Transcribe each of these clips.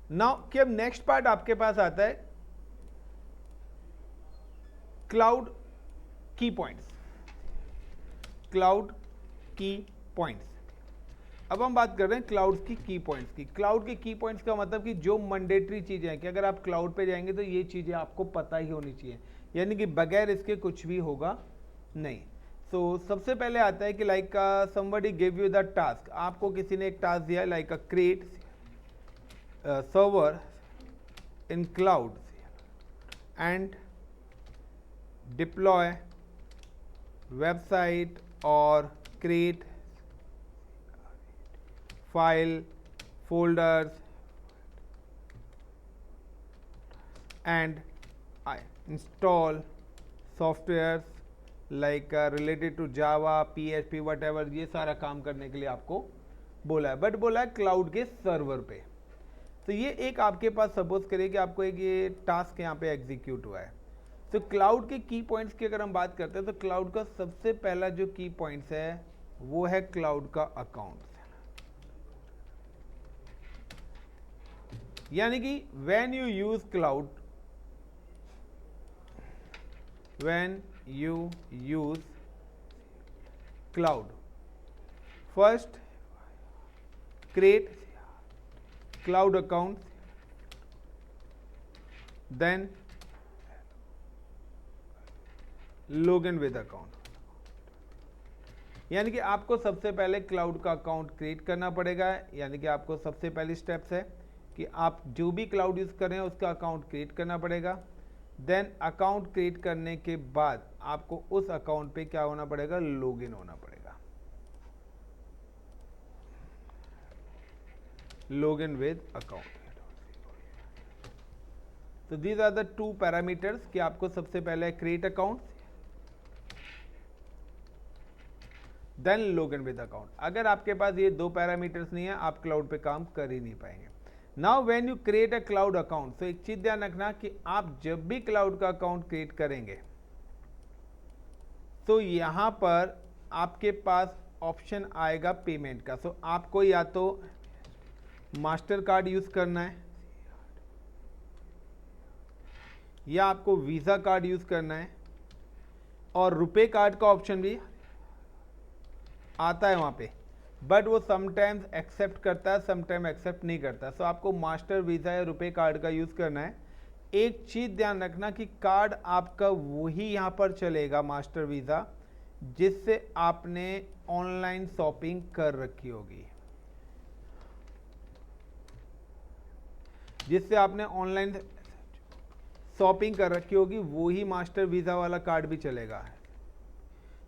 Now कि अब next part आपके पास आता है क्लाउड की पॉइंट्स। क्लाउड की पॉइंट्स, अब हम बात कर रहे हैं क्लाउड की पॉइंट्स की। क्लाउड के की पॉइंट्स का मतलब कि जो मैंडेटरी चीजें हैं कि अगर आप क्लाउड पे जाएंगे तो ये चीजें आपको पता ही होनी चाहिए, यानी कि बगैर इसके कुछ भी होगा नहीं। तो सबसे पहले आता है कि like somebody give you the task, आपको किसी ने एक टास्क दिया like create server in cloud and deploy website और create file folders and I install softwares like related to Java, PHP, whatever, ये सारा काम करने के लिए आपको बोला है, बट बोला है क्लाउड के सर्वर पे। तो ये एक आपके पास सपोज करिए कि आपको एक ये टास्क यहाँ पे एग्जीक्यूट हुआ है। तो क्लाउड के की पॉइंट्स की अगर हम बात करते हैं तो क्लाउड का सबसे पहला जो की पॉइंट्स है वो है क्लाउड का अकाउंट, यानी कि when you use cloud, when you use cloud, first create cloud account, then login with account। यानी कि आपको सबसे पहले क्लाउड का अकाउंट क्रिएट करना पड़ेगा, यानी कि आपको सबसे पहली स्टेप्स है कि आप जो भी क्लाउड यूज़ कर रहे हैं उसका अकाउंट क्रिएट करना पड़ेगा। देन अकाउंट क्रिएट करने के बाद आपको उस अकाउंट पे क्या होना पड़ेगा, लॉगिन होना पड़ेगा, लॉगिन विद अकाउंट। तो these are the two parameters कि आपको सबसे पहले create account then login with account. अगर आपके पास ये दो पैरामीटर्स नहीं है आप क्लाउड पे काम कर ही नहीं पाएंगे। Now when you create a cloud account, तो एक चीज ध्यान रखना कि आप जब भी क्लाउड का अकाउंट क्रिएट करेंगे तो यहां पर आपके पास ऑप्शन आएगा पेमेंट का। सो आपको या तो मास्टर कार्ड यूज करना है या आपको वीजा कार्ड यूज करना है, और रुपए कार्ड का ऑप्शन भी आता है वहां पे, बट वो समटाइम्स एक्सेप्ट करता है समटाइम एक्सेप्ट नहीं करता। सो आपको मास्टर वीज़ा या रुपए कार्ड का यूज़ करना है। एक चीज़ ध्यान रखना कि कार्ड आपका वही यहाँ पर चलेगा मास्टर वीज़ा जिससे आपने ऑनलाइन शॉपिंग कर रखी होगी, जिससे आपने ऑनलाइन शॉपिंग कर रखी होगी वही मास्टर वीज़ा वाला कार्ड भी चलेगा।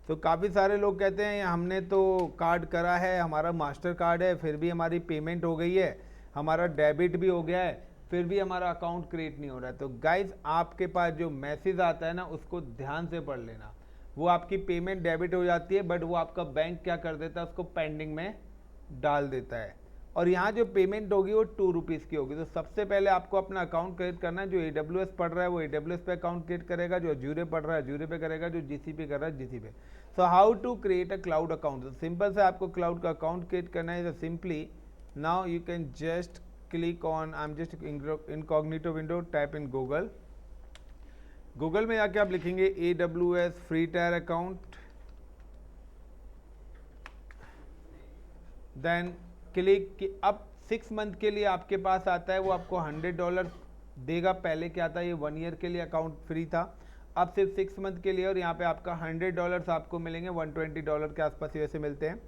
तो काफ़ी सारे लोग कहते हैं हमने तो कार्ड करा है, हमारा मास्टर कार्ड है, फिर भी हमारी पेमेंट हो गई है, हमारा डेबिट भी हो गया है, फिर भी हमारा अकाउंट क्रिएट नहीं हो रहा है। तो गाइज आपके पास जो मैसेज आता है ना उसको ध्यान से पढ़ लेना। वो आपकी पेमेंट डेबिट हो जाती है बट वो आपका बैंक क्या कर देता है, उसको पेंडिंग में डाल देता है, और यहाँ जो पेमेंट होगी वो 2 रुपीज़ की होगी। तो सबसे पहले आपको अपना अकाउंट क्रिएट करना है। जो AWS पढ़ रहा है वो AWS पे अकाउंट क्रिएट करेगा, जो अजूरे पढ़ रहा है अजूरे पे करेगा, जो GCP कर रहा है GCP पे। So how to create a cloud account, तो सिंपल से आपको क्लाउड का अकाउंट क्रिएट करना है। Simply now you can just click on, I am just incognito window, type in Google. Google में जाके आप लिखेंगे AWS free tier account, then click कि अब 6 मंथ के लिए आपके पास आता है, वो आपको $100 देगा। पहले क्या था, ये 1 ईयर के लिए अकाउंट फ्री था, अब सिर्फ 6 मंथ के लिए, और यहाँ पे आपका $100 आपको मिलेंगे, $120 के आसपास वैसे मिलते हैं।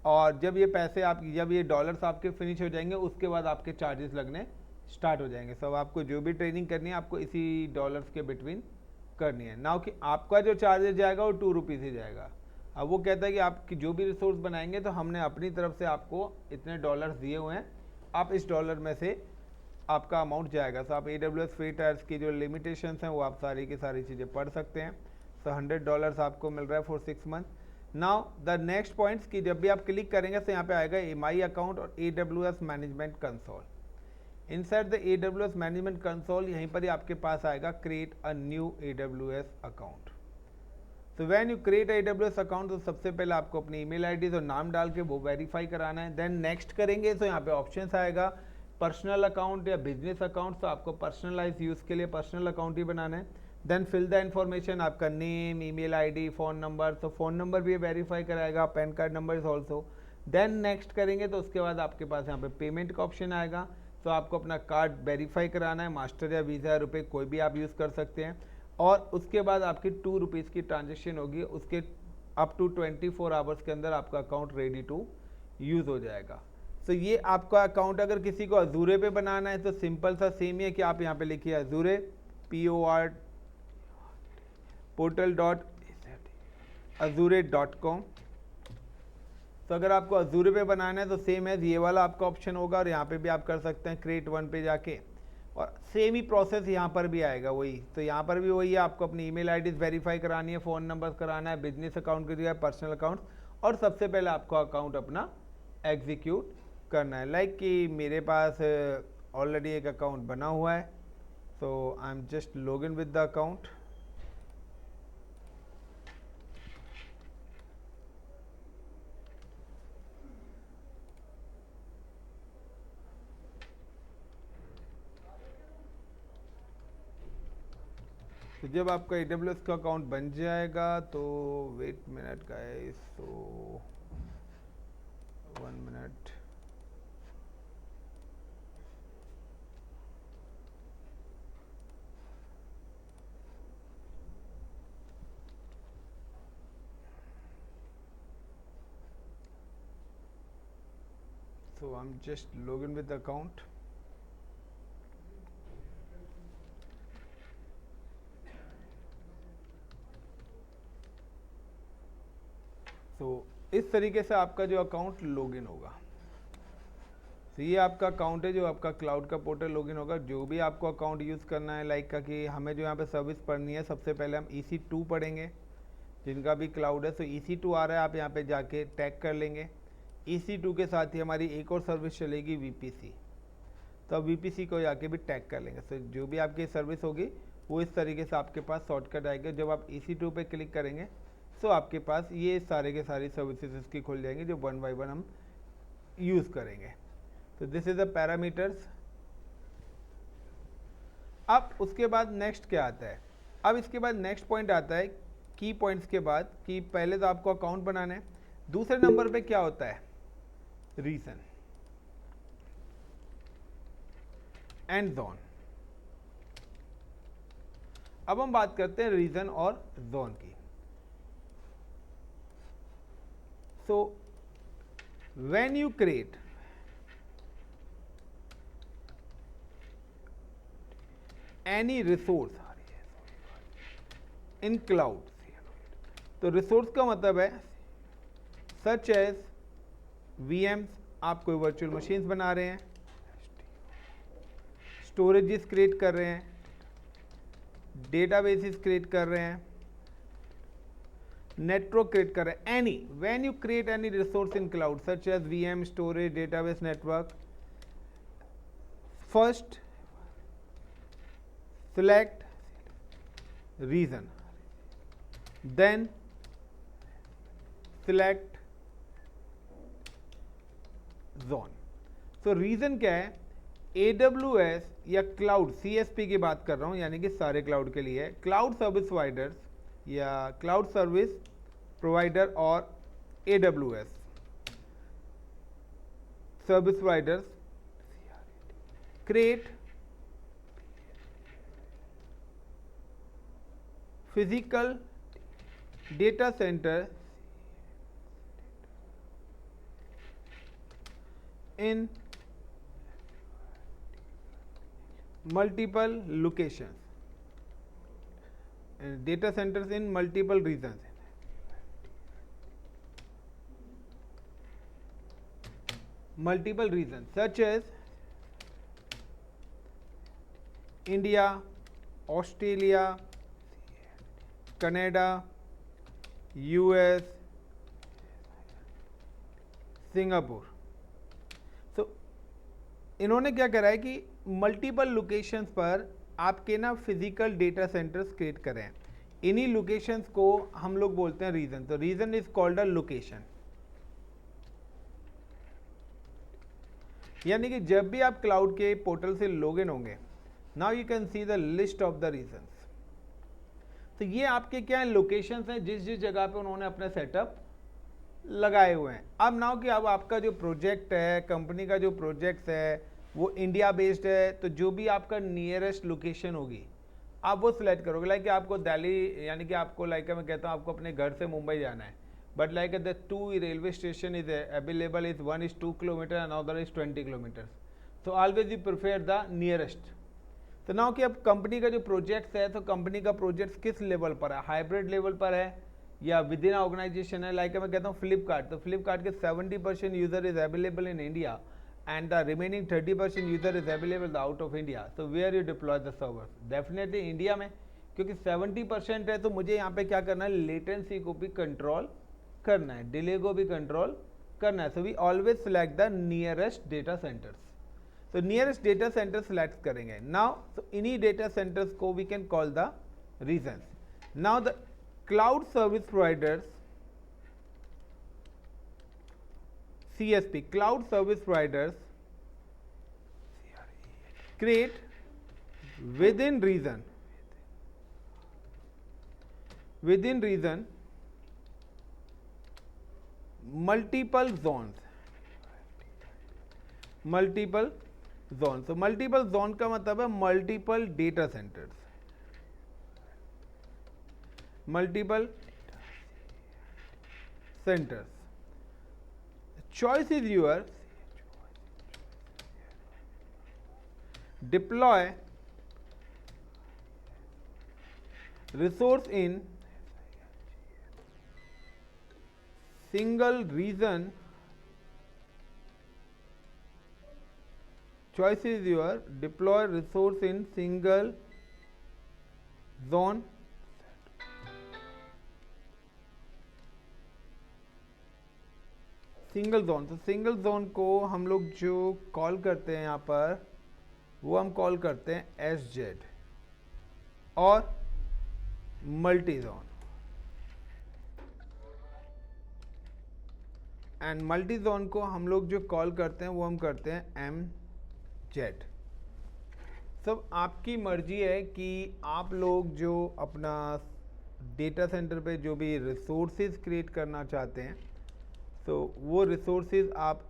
और जब ये पैसे आप, जब ये डॉलर्स आपके फिनिश हो जाएंगे उसके बाद आपके चार्जेस लगने स्टार्ट हो जाएंगे। सब आपको जो भी ट्रेनिंग करनी है आपको इसी डॉलर्स के बिटवीन करनी है। नाउ कि आपका जो चार्जेस जाएगा वो 2 रुपीज़ ही जाएगा। अब वो कहता है कि आप जो भी रिसोर्स बनाएंगे तो हमने अपनी तरफ से आपको इतने डॉलर्स दिए हुए हैं, आप इस डॉलर में से आपका अमाउंट जाएगा। तो आप AWS फ्री टायर्स की जो लिमिटेशंस हैं वो आप सारी की सारी चीज़ें पढ़ सकते हैं। सो $100 आपको मिल रहा है for 6 month. Now the next points की जब भी आप क्लिक करेंगे तो यहाँ पे आएगा माई अकाउंट और AWS management console. Inside the AWS management console यहीं पर ही आपके पास आएगा create a new AWS account. तो when you create AWS account तो सबसे पहले आपको अपनी ईमेल आईडी और नाम डाल के वो वेरीफाई कराना है। देन नेक्स्ट करेंगे तो यहाँ पे ऑप्शंस आएगा पर्सनल अकाउंट या बिजनेस अकाउंट, तो आपको पर्सनलाइज यूज़ के लिए पर्सनल अकाउंट ही बनाना है। देन फिल द इन्फॉर्मेशन, आपका name, email ID, phone number, तो फ़ोन नंबर भी वेरीफाई कराएगा, PAN card number is also. Then next करेंगे तो उसके बाद आपके पास यहाँ पे पेमेंट का ऑप्शन आएगा, तो आपको अपना कार्ड वेरीफाई कराना है, मास्टर या वीज़ा या रुपये कोई भी आप यूज़ कर सकते हैं। और उसके बाद आपकी 2 रुपीज़ की ट्रांजेक्शन होगी, उसके अप टू 24 आवर्स के अंदर आपका अकाउंट रेडी टू यूज़ हो जाएगा। तो ये आपका अकाउंट अगर किसी को अजूरे पे बनाना है तो सिंपल सा सेम ही है कि आप यहाँ पे लिखिए अजूरे POR portal.azure.com। तो अगर आपको अजूरे पे बनाना है तो सेम है, ये वाला आपका ऑप्शन होगा, और यहाँ पे भी आप कर सकते हैं क्रिएट वन पे जाके, और सेम ही प्रोसेस यहाँ पर भी आएगा वही। तो यहाँ पर भी वही है, आपको अपनी ईमेल आईडी वेरीफाई करानी है, फ़ोन नंबर कराना है, बिजनेस अकाउंट के पर्सनल अकाउंट, और सबसे पहले आपको अकाउंट अपना एग्जीक्यूट करना है। लाइक कि मेरे पास ऑलरेडी एक अकाउंट बना हुआ है, so I'm just login with the account। तो जब आपका AWS का अकाउंट बन जाएगा तो वेट मिनट गाइस, तो 1 minute. So I'm just login with the account। तो इस तरीके से आपका जो अकाउंट लॉगिन होगा। तो ये आपका अकाउंट है जो आपका क्लाउड का पोर्टल लॉगिन होगा। जो भी आपको अकाउंट यूज़ करना है, लाइक का कि हमें जो यहाँ पे सर्विस पढ़नी है, सबसे पहले हम EC2 पढ़ेंगे, जिनका भी क्लाउड है। तो EC2 आ रहा है, आप यहाँ पे जाके टैग कर लेंगे। EC2 के साथ ही हमारी एक और सर्विस चलेगी VPC, तो अब VPC को जाके भी टैग कर लेंगे। तो जो भी आपकी सर्विस होगी वो इस तरीके से आपके पास शॉर्टकट आएगा। जब आप EC2 पे क्लिक करेंगे तो आपके पास ये सारे के सारी सर्विसेज इसकी खुल जाएंगी, जो 1 बाय 1 हम यूज़ करेंगे। तो दिस इज़ द पैरामीटर्स। अब उसके बाद नेक्स्ट क्या आता है? अब इसके बाद नेक्स्ट पॉइंट आता है की पॉइंट्स के बाद, कि पहले तो आपको अकाउंट बनाना है, दूसरे नंबर पे क्या होता है? Region and zone. अब हम बात करते हैं रीजन और जोन की। So when you create any resource in cloud, तो रिसोर्स का मतलब है सच एज VMs, आप कोई वर्चुअल मशीन्स बना रहे हैं, स्टोरेजेस क्रिएट कर रहे हैं, डेटाबेसेस क्रिएट कर रहे हैं, नेटवर्क क्रिएट कर रहे हैं। Any, when you create any resource in cloud such as VM, storage, database, network, first select region, then select zone। तो रीजन क्या है? AWS या क्लाउड CSP की बात कर रहा हूं, यानी कि सारे क्लाउड के लिए क्लाउड सर्विस प्रोवाइडर्स या क्लाउड सर्विस प्रोवाइडर और AWS service providers create physical data center in multiple locations, data centers in multiple regions, such as India, Australia, Canada, US, Singapore. तो इन्होंने क्या करा है कि मल्टीपल लोकेशंस पर आपके ना फिजिकल डेटा सेंटर्स क्रिएट करें हैं। इन्हीं लोकेशंस को हम लोग बोलते हैं रीजन। तो region is called a location. यानी कि जब भी आप क्लाउड के पोर्टल से लॉगिन होंगे, now you can see the list of the reasons. तो ये आपके क्या है, लोकेशंस हैं जिस जिस जगह पे उन्होंने अपना सेटअप लगाए हुए हैं। अब नाउ कि अब आपका जो प्रोजेक्ट है, कंपनी का जो प्रोजेक्ट है वो इंडिया बेस्ड है, तो जो भी आपका नियरेस्ट लोकेशन होगी आप वो सिलेक्ट करोगे। लाइक आपको दिल्ली, यानी कि आपको लाइक मैं कहता हूँ आपको अपने घर से मुंबई जाना है, but like the 2 railway station is available, is 1 is 2 kilometer and other is 20 kilometer, तो always you prefer the nearest. तो नाउ कि अब कंपनी का जो प्रोजेक्ट है, तो कंपनी का प्रोजेक्ट किस लेवल पर है, हाइब्रिड लेवल पर है या विद इन ऑर्गेनाइजेशन है। लाइक मैं कहता हूँ फ्लिपकार्ट, तो फ्लिपकार्ट के 70% user is available in India and the remaining 30% user is available out of India. So where you deploy the servers? Definitely India में, क्योंकि 70% है तो मुझे यहाँ पे क्या करना है, लेटेंसी को भी कंट्रोल करना है, डिले को भी कंट्रोल करना है। So we always select the nearest data centres. तो नियरेस्ट डेटा सेंटर सिलेक्ट करेंगे। नाउ तो इन्हीं डेटा सेंटर्स को we can call the regions. Now the cloud service providers, CSP, cloud service providers, create within reason multiple zones। तो multiple zone का मतलब है multiple data centres, multiple centres. Choice is yours. Deploy resource in single region. Choice is yours. Deploy resource in single zone. Single zone, तो single zone को हम लोग जो call करते हैं यहाँ पर, वो हम कॉल करते हैं SZ और multi zone. And multi zone को हम लोग जो कॉल करते हैं वो हम करते हैं MZ। सब आपकी मर्जी है कि आप लोग जो अपना डेटा सेंटर पे जो भी रिसोर्सेज क्रिएट करना चाहते हैं, तो वो रिसोर्सेज आप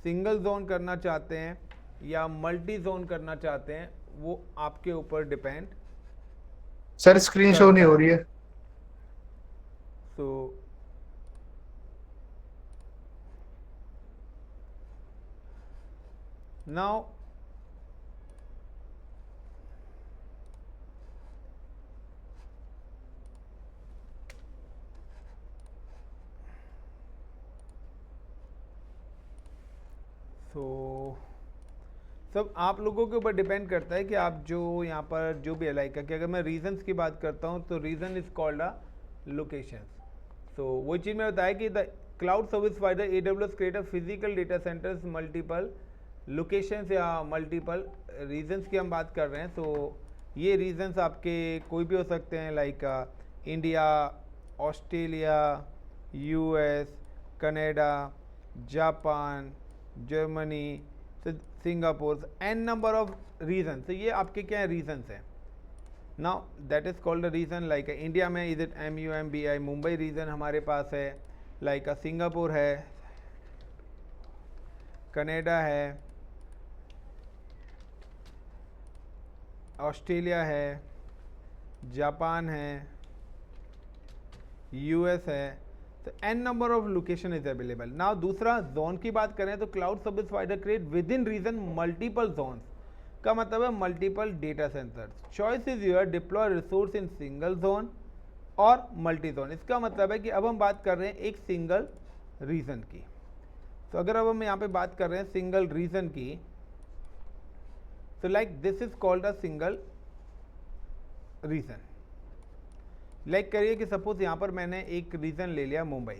सिंगल जोन करना चाहते हैं या मल्टी जोन करना चाहते हैं, वो आपके ऊपर डिपेंड। सर स्क्रीन शो नहीं हो रही है। सो नाउ तो सब आप लोगों के ऊपर डिपेंड करता है कि आप जो यहाँ पर जो भी लाइक कि अगर मैं रीजंस की बात करता हूँ तो region is called a locations. तो वो चीज़ में बताया कि the cloud service provider AWS create a physical data centres multiple locations या मल्टीपल रीजन्स की हम बात कर रहे हैं। तो ये रीजन्स आपके कोई भी हो सकते हैं, लाइक India, Australia, US, Canada, Japan, Germany, Singapore, an number of region. तो ये आपके क्या है, रीजन्स हैं। Now that is called a region. Like India में is it MUMBI, Mumbai region हमारे पास है, लाइक सिंगापुर है, कनाडा है, ऑस्ट्रेलिया है, जापान है, US है। तो an number of location is available. Now दूसरा जोन की बात करें तो cloud service provider create with in reason multiple Jones का मतलब है multiple data centres. Choice is your, deploy resource in single zone और मल्टी जोन। इसका मतलब है कि अब हम बात कर रहे हैं एक सिंगल रीजन की। तो अगर अब हम यहाँ पे बात कर रहे हैं सिंगल रीजन की, तो like this is called a single region. Like करिए कि सपोज यहाँ पर मैंने एक रीजन ले लिया मुंबई,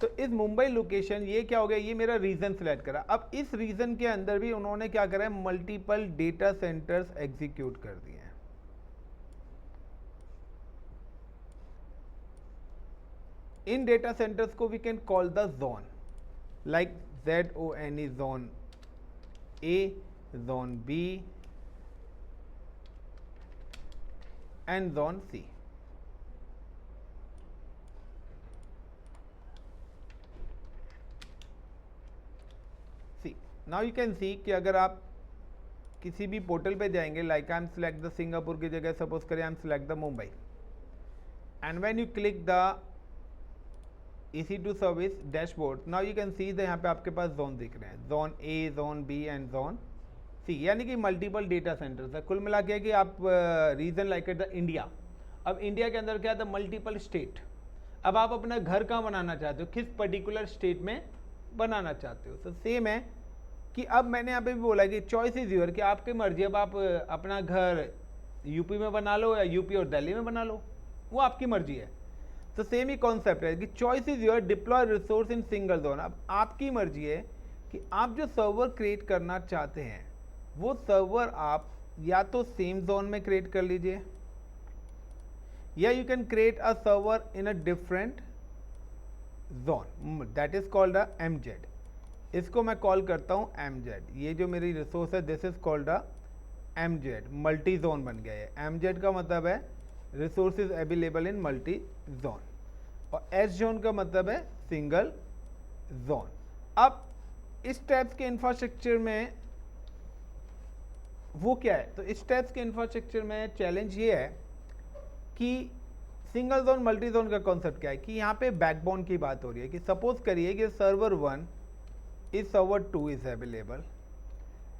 तो इस मुंबई लोकेशन ये क्या हो गया, ये मेरा रीजन सिलेक्ट करा। अब इस रीजन के अंदर भी उन्होंने क्या करा है, मल्टीपल डेटा सेंटर्स एग्जीक्यूट कर दिए हैं। इन डेटा सेंटर्स को we can call the zone. like ZON is zone A, zone B and zone C. Now you can see कि अगर आप किसी भी पोर्टल पे जाएंगे, like I am select the Singapore की जगह सपोज करें I am select the Mumbai, and when you click the EC2 service dashboard, now you can see the यहाँ पे आपके पास जोन दिख रहे हैं, zone A, zone B and zone C, यानी कि मल्टीपल डेटा सेंटर्स है। कुल मिला के कि आप रीजन लाइक द इंडिया, अब इंडिया के अंदर क्या है, द मल्टीपल स्टेट। अब आप अपना घर कहाँ बनाना चाहते हो, किस पर्टिकुलर स्टेट में बनाना चाहते हो। तो सेम है कि अब मैंने यहाँ पे भी बोला कि चॉइस इज योर, कि आपकी मर्जी, अब आप अपना घर यूपी में बना लो या यूपी और दिल्ली में बना लो, वो आपकी मर्जी है। तो सेम ही कॉन्सेप्ट है कि choice is your, deploy resource in single zone. अब आपकी मर्जी है कि आप जो सर्वर क्रिएट करना चाहते हैं वो सर्वर आप या तो सेम जोन में क्रिएट कर लीजिए, या you can create a server in a different zone, that is called a MZ। इसको मैं कॉल करता हूँ MZ। ये जो मेरी रिसोर्स है this is called a MZ, multi zone बन गया है। MZ का मतलब है resources available in multi zone, और S जोन का मतलब है सिंगल जोन। अब इस टाइप के इंफ्रास्ट्रक्चर में वो क्या है, तो इस टाइप के इंफ्रास्ट्रक्चर में चैलेंज ये है कि सिंगल जोन मल्टी जोन का कॉन्सेप्ट क्या है कि यहाँ पे बैकबोन की बात हो रही है कि सपोज करिए कि server 1 is server 2 is available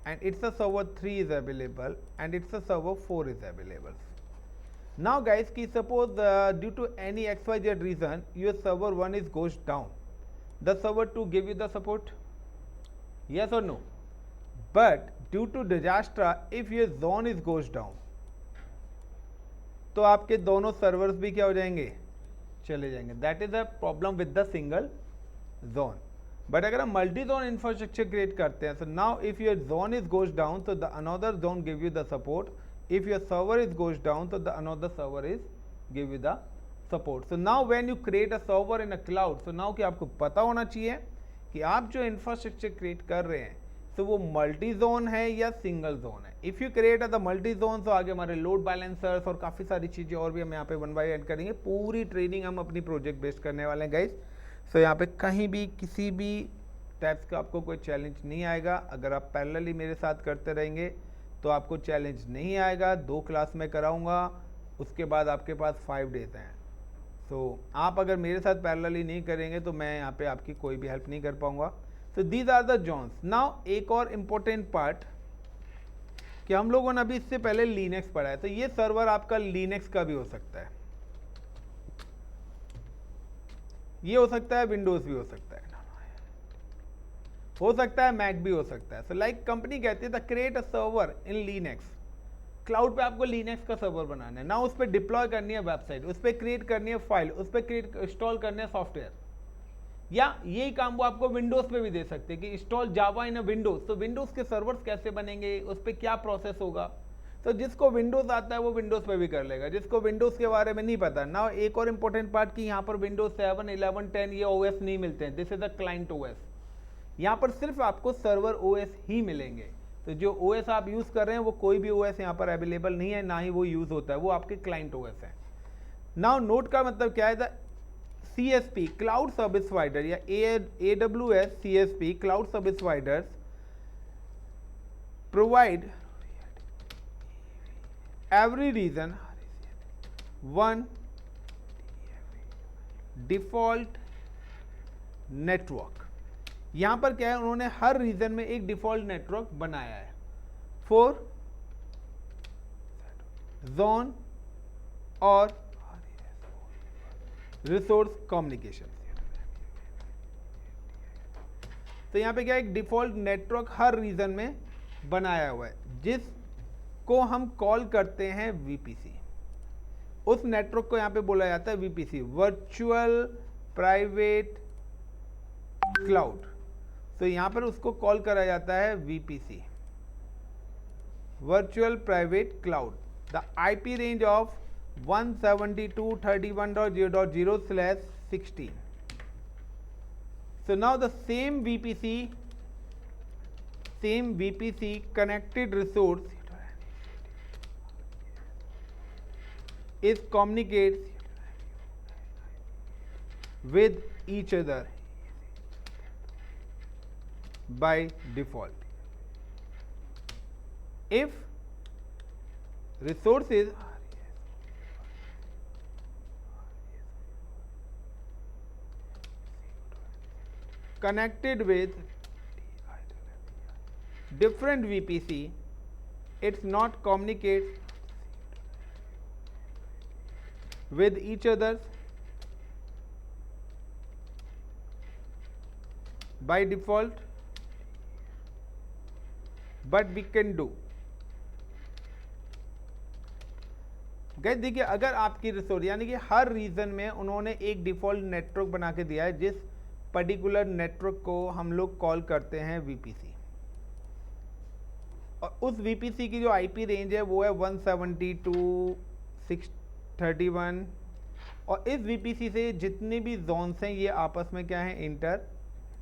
and it's a server 3 is available and it's a server 4 is available. Now guys, ki suppose due to any XYZ reason your server 1 is goes down, the server 2 give you the support, yes or no? But due to disaster if your zone is goes down, तो आपके दोनों servers भी क्या हो जाएंगे, चले जाएंगे। That is a problem with the single zone. But अगर हम मल्टी जोन इंफ्रास्ट्रक्चर क्रिएट करते हैं, so now if your zone is goes down तो the another zone give you the support, if your server is goes down तो the another server is give you the support. So now when you create a server in a cloud, so now कि आपको पता होना चाहिए कि आप जो infrastructure create कर रहे हैं तो वो मल्टी जोन है या सिंगल जोन है। If you create the multi zone तो आगे हमारे लोड बैलेंसर्स और काफ़ी सारी चीज़ें और भी हम यहाँ पे 1 बाय 1 करेंगे। पूरी ट्रेनिंग हम अपनी प्रोजेक्ट बेस्ड करने वाले हैं गाइस। सो यहाँ पे कहीं भी किसी भी टाइप्स का आपको कोई चैलेंज नहीं आएगा। अगर आप पैरेलली मेरे साथ करते रहेंगे तो आपको चैलेंज नहीं आएगा। 2 क्लास में कराऊंगा, उसके बाद आपके पास 5 डेज हैं। सो आप अगर मेरे साथ पैरेलली नहीं करेंगे तो मैं यहाँ पे आपकी कोई भी हेल्प नहीं कर पाऊंगा। So these are the zones. Now एक और इम्पोर्टेंट पार्ट कि हम लोगों ने अभी इससे पहले लिनक्स पढ़ा है, तो ये सर्वर आपका लिनक्स का भी हो सकता है, ये हो सकता है विंडोज भी हो सकता है मैक भी हो सकता है। सो लाइक कंपनी कहती है the create a server in Linux. Cloud पे आपको लिनक्स का सर्वर बनाना है ना, उस पर डिप्लॉय करनी है वेबसाइट, उस पर क्रिएट करनी है फाइल, उस पर क्रिएट इंस्टॉल करने है सॉफ्टवेयर, या यही काम वो आपको विंडोज पे भी दे सकते हैं कि इंस्टॉल जावा इन विंडोज। तो विंडोज के सर्वर्स कैसे बनेंगे, उस पर क्या प्रोसेस होगा। तो जिसको विंडोज आता है वो विंडोज पे भी कर लेगा, जिसको विंडोज के बारे में नहीं पता ना। एक और इंपॉर्टेंट पार्ट कि यहाँ पर विंडोज 7, 11, 10 ये ओएस नहीं मिलते हैं। This is the client OS. यहाँ पर सिर्फ आपको सर्वर ओएस ही मिलेंगे। तो जो ओएस आप यूज कर रहे हैं वो कोई भी ओएस यहाँ पर अवेलेबल नहीं है, ना ही वो यूज होता है, वो आपके क्लाइंट ओएस है। नाउ नोट का मतलब क्या है, CSP क्लाउड सर्विस प्रोवाइडर या AWS CSP cloud service providers provide every region one default network। यहां पर क्या है, उन्होंने हर रीजन में एक डिफॉल्ट नेटवर्क बनाया है फॉर जोन और रिसोर्स कम्युनिकेशन। तो यहां पे क्या है, एक डिफॉल्ट नेटवर्क हर रीजन में बनाया हुआ है जिसको हम कॉल करते हैं VPC। उस नेटवर्क को यहां पे बोला जाता है VPC, वर्चुअल प्राइवेट क्लाउड। तो यहां पर उसको कॉल करा जाता है VPC, virtual private cloud. The IP range of 172.31.0.0/16। So now the same VPC connected resource is communicates with each other by default. If resources connected with different VPC, it's not communicates with each other by default, but we can do. Guys देखिए, अगर आपकी resource यानी कि हर reason में उन्होंने एक default network बना के दिया है, जिस पर्टिकुलर नेटवर्क को हम लोग कॉल करते हैं वीपीसी, और उस वीपीसी की जो आईपी रेंज है वो है 172.631, और इस वीपीसी से जितने भी जोन्स हैं ये आपस में क्या है, इंटर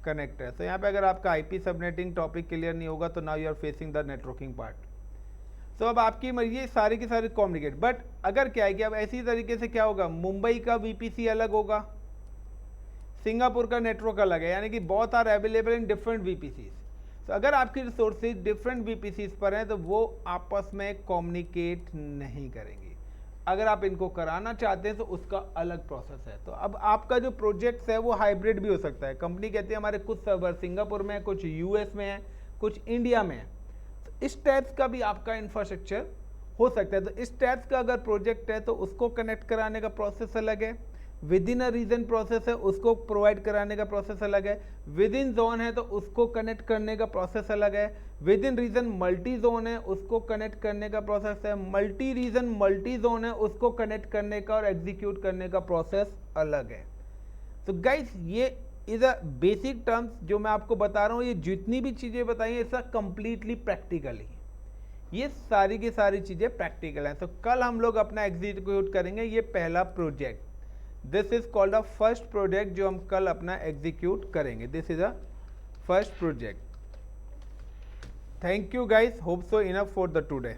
कनेक्ट है. तो यहाँ पे अगर आपका आईपी सबनेटिंग टॉपिक क्लियर नहीं होगा तो now you are facing the networking part. तो अब आपकी ये सारे के सारे कम्युनिकेट, बट अगर क्या है कि अब ऐसी तरीके से क्या होगा, मुंबई का वीपीसी अलग होगा, सिंगापुर का नेटवर्क अलग है, यानी कि both are available in different VPCs. तो अगर आपकी रिसोर्सेज डिफरेंट वीपीसीज पर हैं तो वो आपस में कम्युनिकेट नहीं करेंगी. अगर आप इनको कराना चाहते हैं तो उसका अलग प्रोसेस है. तो अब आपका जो प्रोजेक्ट है वो हाइब्रिड भी हो सकता है. कंपनी कहती है हमारे कुछ सर्वर सिंगापुर में है, कुछ यूएस में है, कुछ इंडिया में है. इस टाइप्स का भी आपका इंफ्रास्ट्रक्चर हो सकता है. तो इस टाइप्स का अगर प्रोजेक्ट है तो उसको कनेक्ट कराने का प्रोसेस अलग है. Within a region process है, उसको प्रोवाइड कराने का प्रोसेस अलग है. विद इन जोन है तो उसको कनेक्ट करने का प्रोसेस अलग है. Within region multi zone है, उसको कनेक्ट करने का प्रोसेस है. मल्टी रीजन मल्टी जोन है, उसको कनेक्ट करने का और एग्जीक्यूट करने का प्रोसेस अलग है. तो गाइस ये इज अ बेसिक टर्म्स जो मैं आपको बता रहा हूँ. ये जितनी भी चीज़ें बताई हैं इसका कंप्लीटली प्रैक्टिकल ही, ये सारी की सारी चीज़ें प्रैक्टिकल हैं. तो कल हम लोग अपना एग्जीक्यूट करेंगे ये पहला project. This is called a first project जो हम कल अपना एग्जीक्यूट करेंगे. This is a first project. Thank you guys, hope so enough for the today.